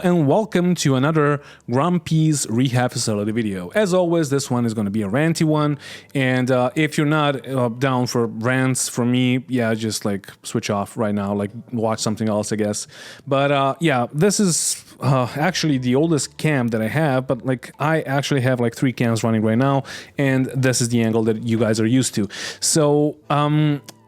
Hello and welcome to another Grumpy's Rehab Facility video. As always, this one is going to be a ranty one, and if you're not down for rants from me, yeah, just like switch off right now, like watch something else, I guess. But yeah, this is actually the oldest cam that I have, but like I actually have like 3 cams running right now, and this is the angle that you guys are used to. So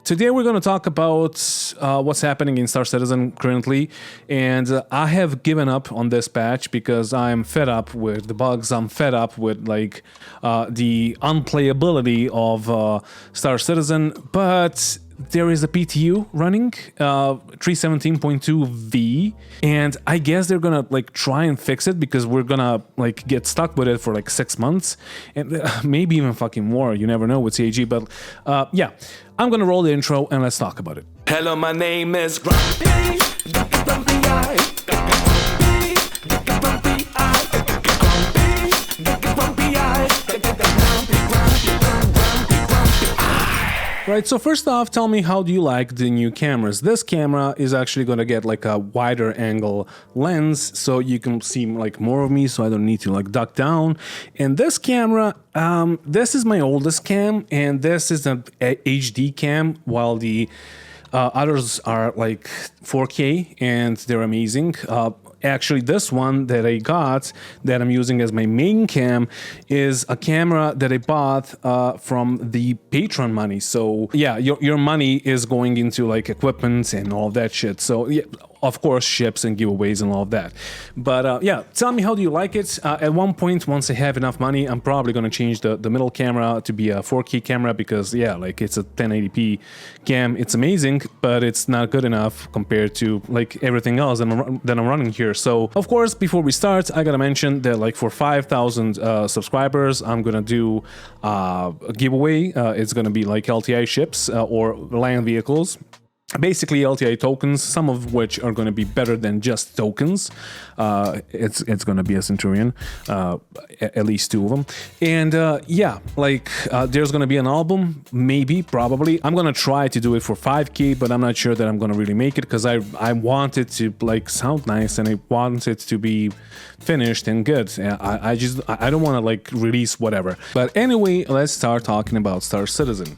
today we're going to talk about what's happening in Star Citizen currently, and I have given up on this patch because I'm fed up with the bugs. I'm fed up with like the unplayability of Star Citizen, but there is a PTU running, 317.2V, and I guess they're gonna like try and fix it because we're gonna like get stuck with it for like 6 months and maybe even fucking more. You never know with CAG, but yeah, I'm gonna roll the intro and let's talk about it. Hello, my name is Grumpy. Right, so first off, tell me, how do you like the new cameras? This camera is actually going to get like a wider angle lens, so you can see like more of me, so I don't need to like duck down. And this camera, this is my oldest cam, and this is an HD cam, while the others are like 4K, and they're amazing. Actually, this one that I got, that I'm using as my main cam, is a camera that I bought from the Patreon money. So yeah, your money is going into like equipment and all of that shit. So yeah, of course, ships and giveaways and all of that. But yeah, tell me, how do you like it? At one point, once I have enough money, I'm probably going to change the middle camera to be a 4K camera because yeah, like it's a 1080p cam. It's amazing, but it's not good enough compared to like everything else that I'm running here. So of course, before we start, I gotta mention that like for 5,000 subscribers, I'm gonna do a giveaway. It's gonna be like LTI ships or land vehicles. Basically LTI tokens, some of which are going to be better than just tokens. It's going to be a Centurion, at least 2 of them. And yeah, like there's going to be an album, maybe, probably. I'm going to try to do it for 5K, but I'm not sure that I'm going to really make it because I want it to like sound nice and I want it to be finished and good. I don't want to like release whatever. But anyway, let's start talking about Star Citizen.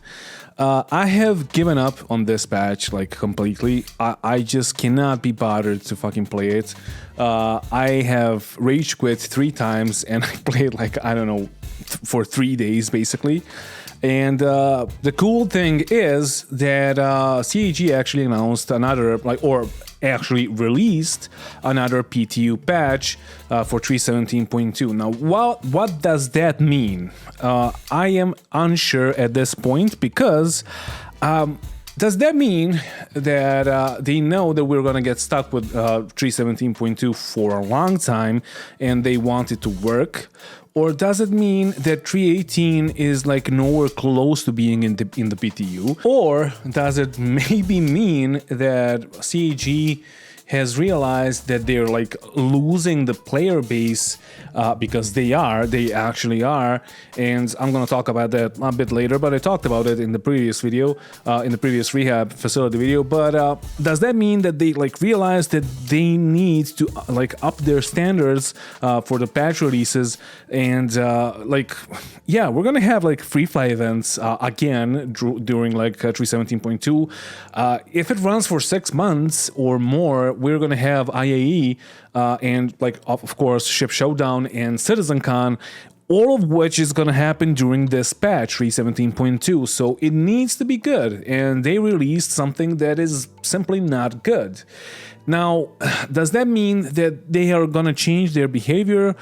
I have given up on this patch like completely. I just cannot be bothered to fucking play it. I have rage quit 3 times and I played like, I don't know, for 3 days basically. And the cool thing is that CAG actually announced another, like, or actually released another PTU patch for 317.2. Now, what does that mean? I am unsure at this point because does that mean that they know that we're gonna get stuck with 317.2 for a long time and they want it to work? Or does it mean that 318 is like nowhere close to being in the PTU? Or does it maybe mean that CAG has realized that they're like losing the player base because they actually are, and I'm gonna talk about that a bit later, but I talked about it in the previous video, in the previous rehab facility video. But does that mean that they like realize that they need to like up their standards for the patch releases, and like yeah, we're gonna have like free fly events again during like 317.2. If it runs for 6 months or more, we're gonna have IAE and like of course Ship Showdown and CitizenCon, all of which is gonna happen during this patch 317.2. So it needs to be good, and they released something that is simply not good. Now, does that mean that they are gonna change their behavior?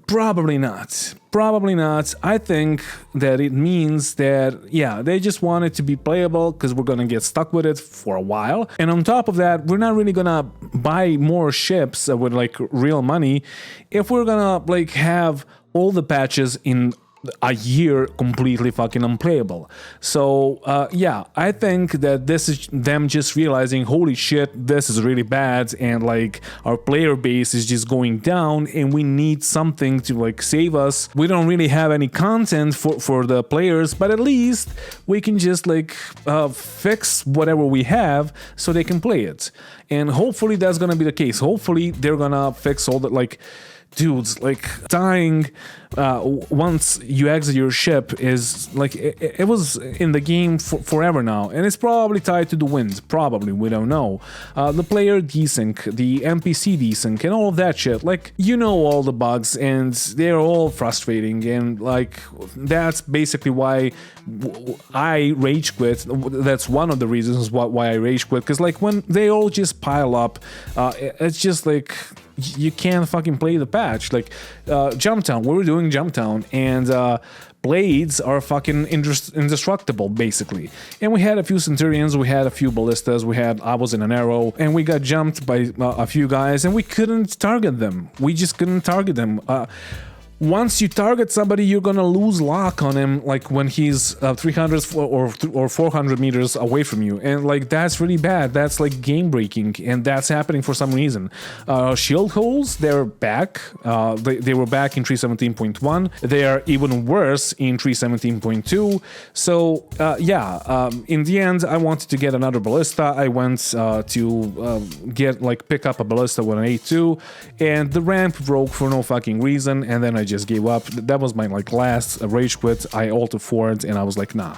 Probably not. Probably not. I think that it means that, yeah, they just want it to be playable because we're gonna get stuck with it for a while. And on top of that, we're not really gonna buy more ships with like real money if we're gonna like have all the patches in a year completely fucking unplayable. So yeah, I think that this is them just realizing, holy shit, this is really bad, and like our player base is just going down, and we need something to like save us. We don't really have any content for the players, but at least we can just like fix whatever we have so they can play it. And hopefully that's gonna be the case. Hopefully they're gonna fix all that, like, dudes, like dying once you exit your ship is like it was in the game forever now, and it's probably tied to the wind. Probably, we don't know. The player desync, the NPC desync, and all of that shit. Like, you know, all the bugs, and they're all frustrating, and like that's basically why I rage quit. That's one of the reasons why I rage quit, because like when they all just pile up, it's just like you can't fucking play the patch. Like Jumptown, we were doing Jumptown, and blades are fucking indestructible basically, and we had a few Centurions, we had a few ballistas, I was in an arrow, and we got jumped by a few guys, and we couldn't target them. We just couldn't target them. Once you target somebody, you're gonna lose lock on him, like when he's 300 or 400 meters away from you, and like that's really bad. That's like game breaking, and that's happening for some reason. Shield holes, they're back. They were back in 3.17.1. They are even worse in 3.17.2. So yeah, in the end, I wanted to get another ballista. I went to pick up a ballista with an A2, and the ramp broke for no fucking reason, and then I just gave up. That was my like last rage quit. I ulted forward, and I was like, nah,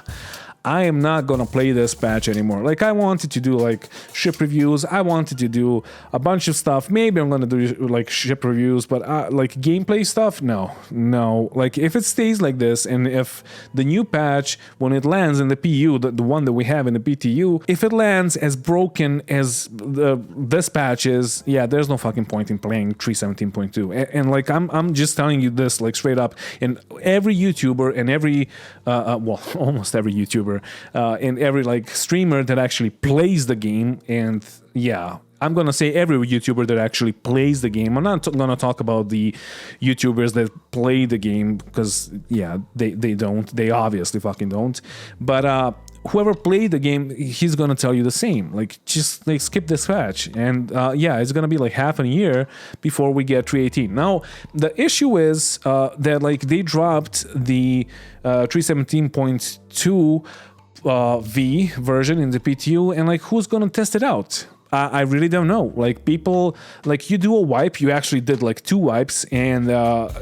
I am not gonna play this patch anymore. Like, I wanted to do like ship reviews, I wanted to do a bunch of stuff. Maybe I'm gonna do like ship reviews, but like gameplay stuff, no. Like, if it stays like this, and if the new patch, when it lands in the PU, the one that we have in the PTU, if it lands as broken as this patch is, yeah, there's no fucking point in playing 3.17.2. And like, I'm just telling you this like straight up. And every YouTuber and every well, almost every YouTuber and every like streamer that actually plays the game, and yeah, I'm gonna say every YouTuber that actually plays the game. I'm not gonna talk about the YouTubers that play the game, because yeah, they don't. They obviously fucking don't. But whoever played the game, he's gonna tell you the same. Like, just like skip this patch, and yeah, it's gonna be like half a year before we get 3.18. Now, the issue is that like they dropped the 3.17.2 V version in the PTU, and like, who's gonna test it out? I really don't know. Like, people, like, you do a wipe, you actually did like 2 wipes, and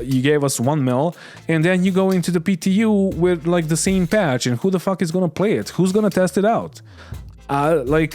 you gave us 1 mil, and then you go into the PTU with like the same patch, and who the fuck is gonna play it? Who's gonna test it out? Like,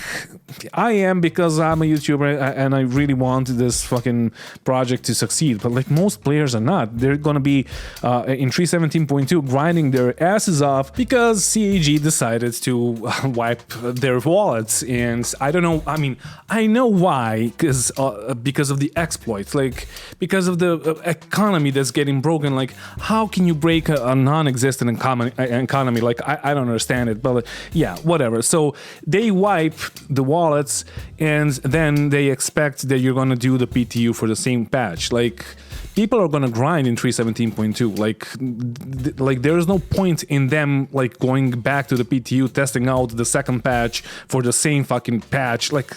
I am, because I'm a YouTuber and I really want this fucking project to succeed, but like most players are not. They're gonna be in 3.17.2 grinding their asses off because CAG decided to wipe their wallets, and I don't know. I mean, I know why, because of the exploits, like because of the economy that's getting broken. Like, how can you break a non-existent economy? Like, I don't understand it, but yeah, whatever. So they wipe the wallets, and then they expect that you're gonna do the PTU for the same patch. Like, people are gonna grind in 3.17.2. Like there is no point in them like going back to the PTU, testing out the second patch for the same fucking patch. Like,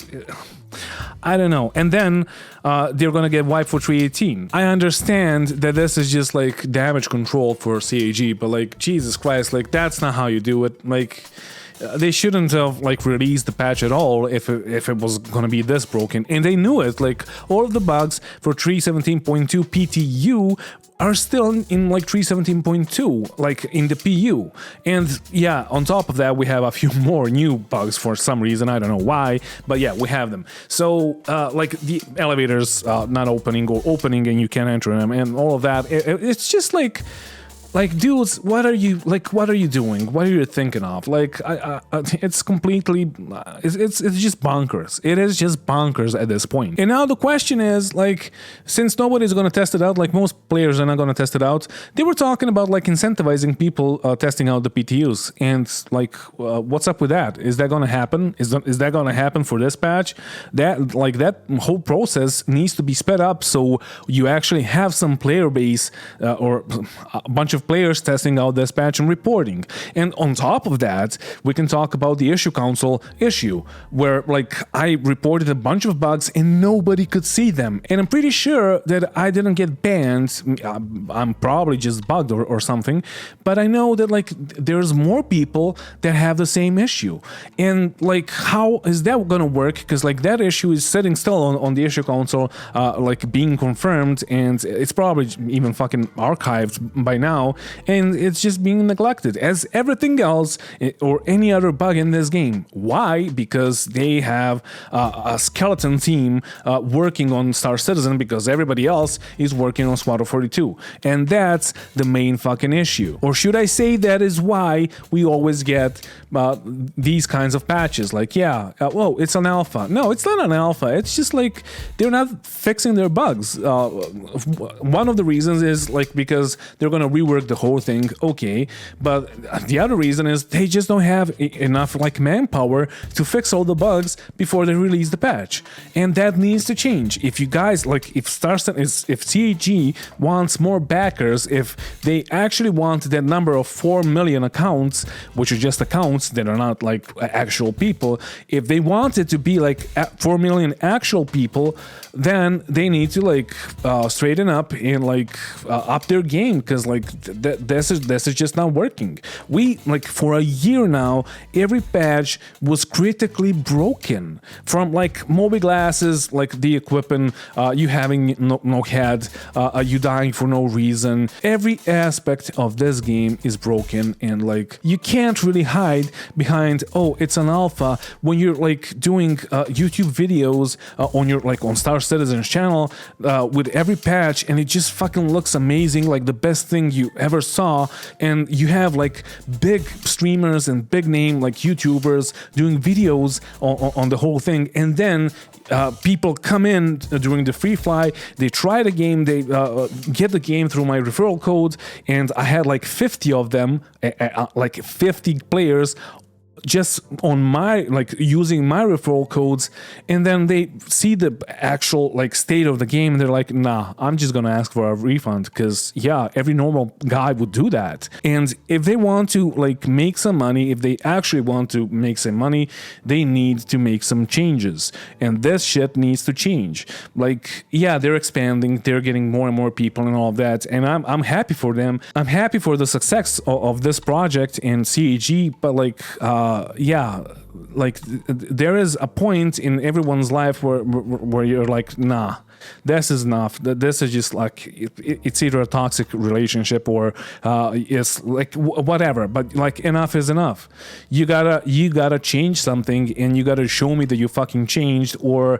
I don't know. And then they're gonna get wiped for 3.18. I understand that this is just like damage control for CAG, but like, Jesus Christ, like that's not how you do it. Like, they shouldn't have like released the patch at all if it was gonna be this broken, and they knew it. Like, all of the bugs for 3.17.2 PTU are still in like 3.17.2, like in the PU. And yeah, on top of that, we have a few more new bugs for some reason. I don't know why, but yeah, we have them. So like the elevators not opening, or opening and you can't enter them, and all of that. It's just like, dudes, what are you doing? What are you thinking of? Like, it's completely, it's just bonkers. It is just bonkers at this point. And now the question is, like, since nobody's gonna test it out, like most players are not gonna test it out, they were talking about like incentivizing people testing out the PTUs, and like, what's up with that? Is that gonna happen? Is that gonna happen for this patch? That whole process needs to be sped up, so you actually have some player base or a bunch of of players testing out this patch and reporting. And on top of that, we can talk about the issue council issue, where like I reported a bunch of bugs and nobody could see them. And I'm pretty sure that I didn't get banned. I'm probably just bugged or something, but I know that like there's more people that have the same issue. And like, how is that gonna work? Because like that issue is sitting still on the issue council, like being confirmed, and it's probably even fucking archived by now, and it's just being neglected as everything else or any other bug in this game. Why? Because they have a skeleton team working on Star Citizen, because everybody else is working on Squadron 42, and that's the main fucking issue. Or should I say that is why we always get these kinds of patches, like, yeah, whoa, it's an alpha. No, it's not an alpha. It's just like they're not fixing their bugs. One of the reasons is like because they're gonna rework the whole thing, okay, but the other reason is they just don't have enough like manpower to fix all the bugs before they release the patch, and that needs to change. If you guys like, if CAG wants more backers, if they actually want that number of 4 million accounts, which are just accounts that are not like actual people, if they want it to be like 4 million actual people, then they need to like straighten up and like up their game, because like this is just not working. We like for a year now, every patch was critically broken, from like Moby glasses, like the equipment, you having no head, you dying for no reason. Every aspect of this game is broken, and like you can't really hide behind, oh, it's an alpha, when you're like doing YouTube videos on your like on Star Citizen's channel with every patch, and it just fucking looks amazing, like the best thing you ever saw. And you have like big streamers and big name like YouTubers doing videos on the whole thing, and then people come in during the free fly, they try the game, they get the game through my referral code, and I had like 50 of them, like 50 players just on my like using my referral codes, and then they see the actual like state of the game and they're like, nah, I'm just gonna ask for a refund, because yeah, every normal guy would do that. And if they want to like make some money, if they actually want to make some money, they need to make some changes, and this shit needs to change. Like, yeah, they're expanding, they're getting more and more people and all of that, and I'm happy for them. I'm happy for the success of this project and CAG, but like yeah, like there is a point in everyone's life where you're like, nah, this is enough. This is just like it's either a toxic relationship or it's like whatever. But like enough is enough. You gotta change something, and you gotta show me that you fucking changed, or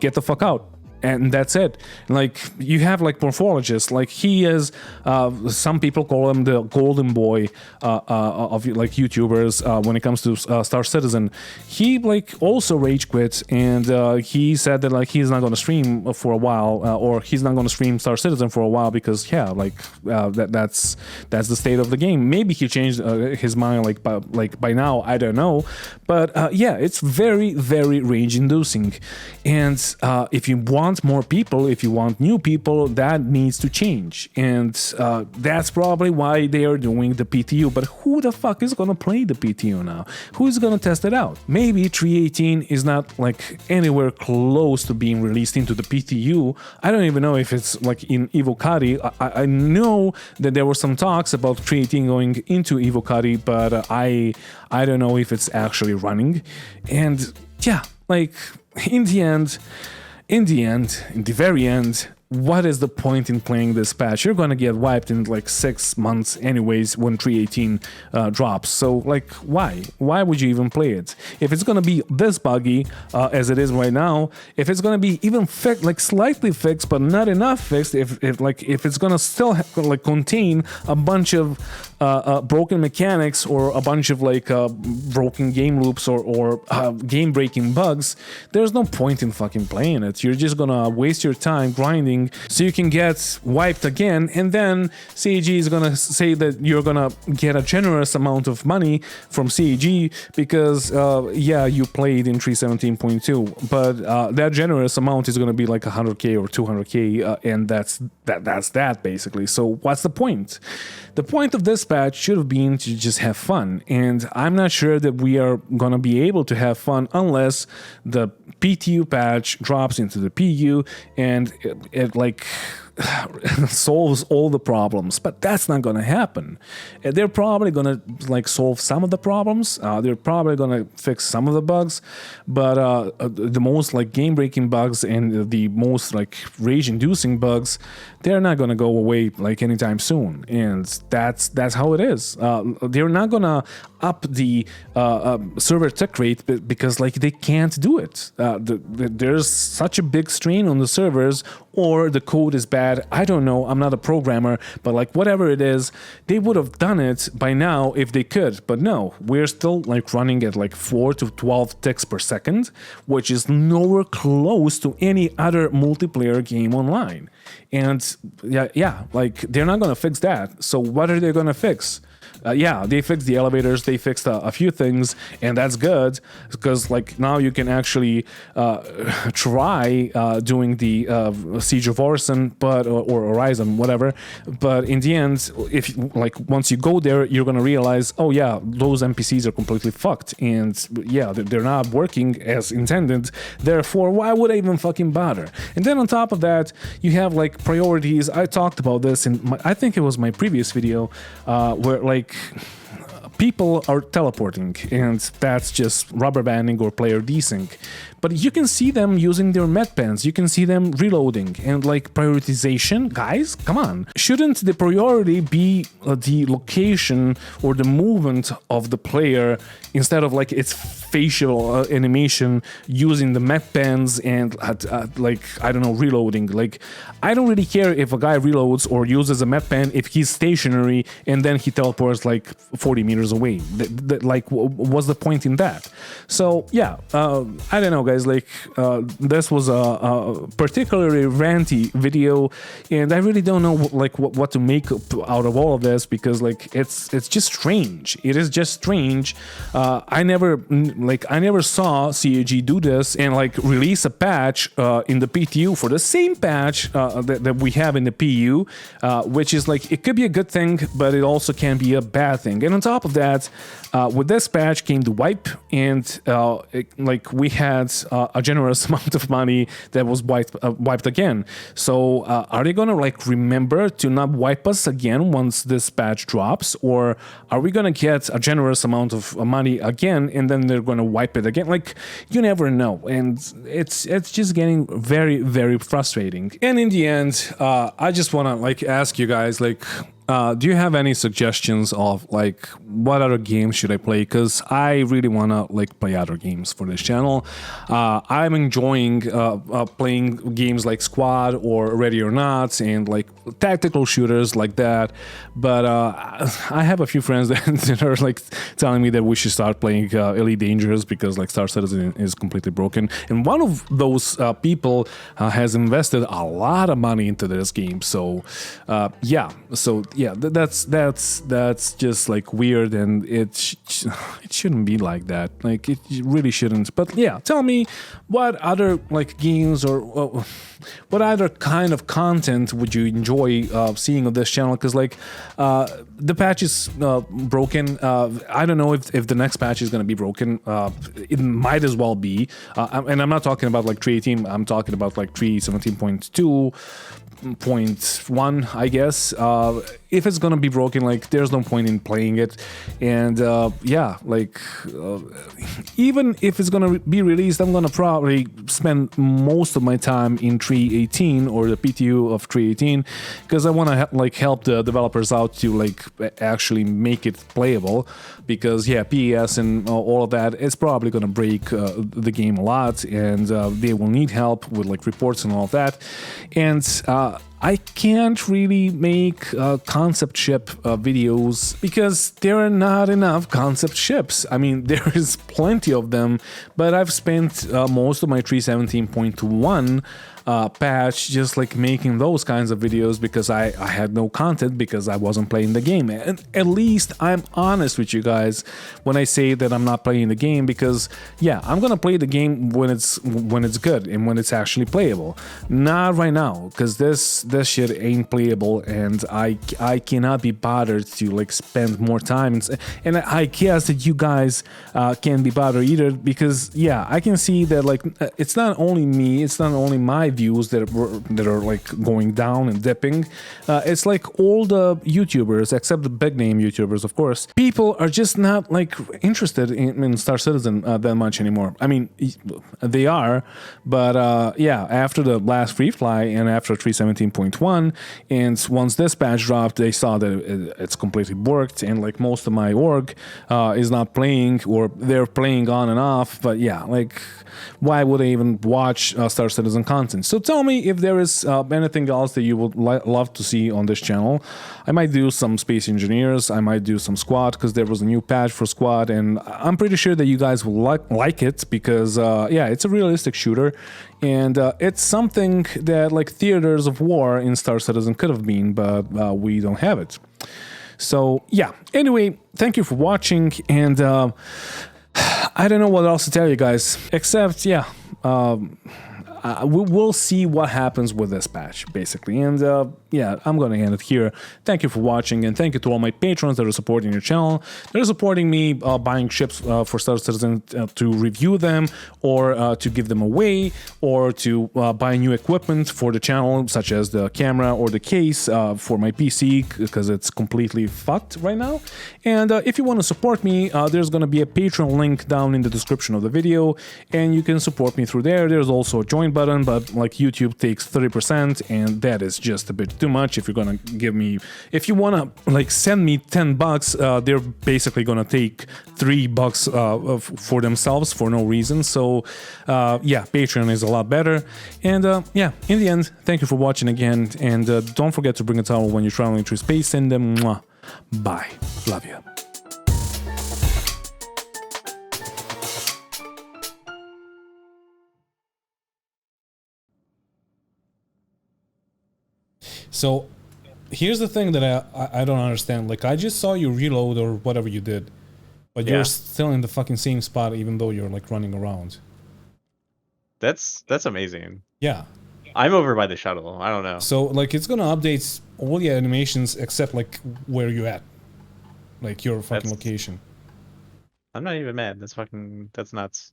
get the fuck out. And that's it. Like you have like morphologists, like he is some people call him the golden boy of like YouTubers when it comes to Star Citizen. He like also rage quit, and he said that like he's not going to stream for a while, or he's not going to stream Star Citizen for a while, because yeah, like that's the state of the game. Maybe he changed his mind like by now, I don't know, but yeah, it's very, very rage inducing. And if you want more people, if you want new people, that needs to change, and that's probably why they are doing the PTU. But who the fuck is gonna play the PTU now? Who's gonna test it out? Maybe 318 is not like anywhere close to being released into the PTU. I don't even know if it's like in Evocati. I know that there were some talks about 318 going into Evocati, but I don't know if it's actually running. And yeah, like in the very end, what is the point in playing this patch? You're gonna get wiped in like 6 months anyways when 318 drops. So like, why would you even play it if it's gonna be this buggy as it is right now? If it's gonna be even fixed, like slightly fixed but not enough fixed, if it's gonna still like contain a bunch of broken mechanics, or a bunch of like broken game loops, or game breaking bugs, there's no point in fucking playing it. You're just gonna waste your time grinding everything, so you can get wiped again, and then CAG is gonna say that you're gonna get a generous amount of money from CAG because yeah, you played in 3.17.2, but that generous amount is gonna be like 100k or 200k, and that's that basically. So what's the point? The point of this patch should have been to just have fun, and I'm not sure that we are gonna be able to have fun unless the PTU patch drops into the PU and it like solves all the problems, but that's not gonna happen. They're probably gonna like solve some of the problems. They're probably gonna fix some of the bugs, but the most like game-breaking bugs and the most like rage-inducing bugs, they're not gonna go away like anytime soon, and that's how it is. They're not gonna up the server tick rate because like they can't do it. There's such a big strain on the servers, or the code is bad. I don't know. I'm not a programmer, but like whatever it is, they would have done it by now if they could. But no, we're still like running at like 4 to 12 ticks per second, which is nowhere close to any other multiplayer game online. And yeah, like they're not gonna fix that. So what are they gonna fix? Yeah, they fixed the elevators, they fixed a few things, and that's good because like now you can actually try doing the Siege of Orison, but or Horizon, whatever. But in the end, if like once you go there, you're gonna realize, oh yeah, those NPCs are completely fucked, and yeah, they're not working as intended. Therefore, why would I even fucking bother? And then on top of that, you have like priorities. I talked about this in I think it was my previous video, where like people are teleporting, and that's just rubber banding or player desync. But you can see them using their med pens, you can see them reloading, and like prioritization, guys, come on. Shouldn't the priority be the location or the movement of the player instead of like its facial animation using the med pens and like, I don't know, reloading? Like, I don't really care if a guy reloads or uses a med pen if he's stationary and then he teleports like 40 meters away. Like, what's the point in that? So yeah, I don't know, guys. Like, this was a particularly ranty video, and I really don't know like what to make out of all of this, because like it's just strange. It is just strange. I never saw CAG do this and like release a patch in the PTU for the same patch that we have in the PU, which is like, it could be a good thing, but it also can be a bad thing. And on top of that, with this patch came the wipe, and like we had a generous amount of money that was wiped again. So are they gonna like remember to not wipe us again once this patch drops, or are we gonna get a generous amount of money again and then they're gonna wipe it again? Like, you never know, and it's just getting very, very frustrating. And in the end, I just wanna like ask you guys, like, do you have any suggestions of like what other games should I play? Because I really want to like play other games for this channel. I'm enjoying playing games like Squad or Ready or Not and like tactical shooters like that. But I have a few friends that are like telling me that we should start playing Elite Dangerous because like Star Citizen is completely broken. And one of those people has invested a lot of money into this game. So yeah, that's just like weird, and it shouldn't be like that. Like, it really shouldn't. But yeah, tell me what other like games or what other kind of content would you enjoy seeing on this channel? Because like the patch is broken. I don't know if the next patch is going to be broken. It might as well be. And I'm not talking about like 3.18. I'm talking about like 3.17.2.1, I guess. If it's gonna be broken, like, there's no point in playing it. And yeah, like, even if it's gonna be released, I'm gonna probably spend most of my time in 3.18 or the PTU of 3.18, because I want to like help the developers out to like actually make it playable. Because yeah, PES and all of that, it's probably gonna break the game a lot, and they will need help with like reports and all of that. And I can't really make concept ship videos because there are not enough concept ships. I mean, there is plenty of them, but I've spent most of my 3.17.1 patch just like making those kinds of videos because I had no content because I wasn't playing the game. And at least I'm honest with you guys when I say that I'm not playing the game, because yeah, I'm gonna play the game when it's good and when it's actually playable. Not right now, because this shit ain't playable, and I cannot be bothered to like spend more time. And I guess that you guys can't be bothered either, because yeah, I can see that like it's not only me, it's not only my views that are like going down and dipping. It's like all the YouTubers, except the big name YouTubers, of course. People are just not like interested in Star Citizen that much anymore. I mean, they are, but yeah, after the last free fly and after 3.17.1, and once this patch dropped, they saw that it's completely worked, and like most of my org is not playing, or they're playing on and off. But yeah, like, why would I even watch Star Citizen content? So tell me if there is anything else that you would love to see on this channel. I might do some Space Engineers, I might do some Squad, because there was a new patch for Squad, and I'm pretty sure that you guys will like it, because yeah, it's a realistic shooter, and it's something that like Theaters of War in Star Citizen could have been, but we don't have it. So yeah, anyway, thank you for watching, and I don't know what else to tell you guys, except yeah, we'll see what happens with this patch, basically. And yeah, I'm gonna end it here. Thank you for watching, and thank you to all my patrons that are supporting your channel. They're supporting me buying ships for Star Citizen to review them, or to give them away, or to buy new equipment for the channel, such as the camera or the case for my PC, because it's completely fucked right now. And if you want to support me, there's gonna be a Patreon link down in the description of the video, and you can support me through there. There's also a join button, but like YouTube takes 30%, and that is just a bit too much. If you're gonna give me, if you wanna like send me $10, they're basically gonna take $3 for themselves for no reason. So yeah, Patreon is a lot better. And yeah, in the end, thank you for watching again, and don't forget to bring a towel when you're traveling through space. And mwah, bye, love you. So here's the thing that I don't understand. Like, I just saw you reload or whatever you did, but you're still in the fucking same spot even though you're like running around. That's amazing. Yeah. I'm over by the shuttle. I don't know. So like it's gonna update all the animations except like where you at. Like your fucking location. I'm not even mad. That's nuts.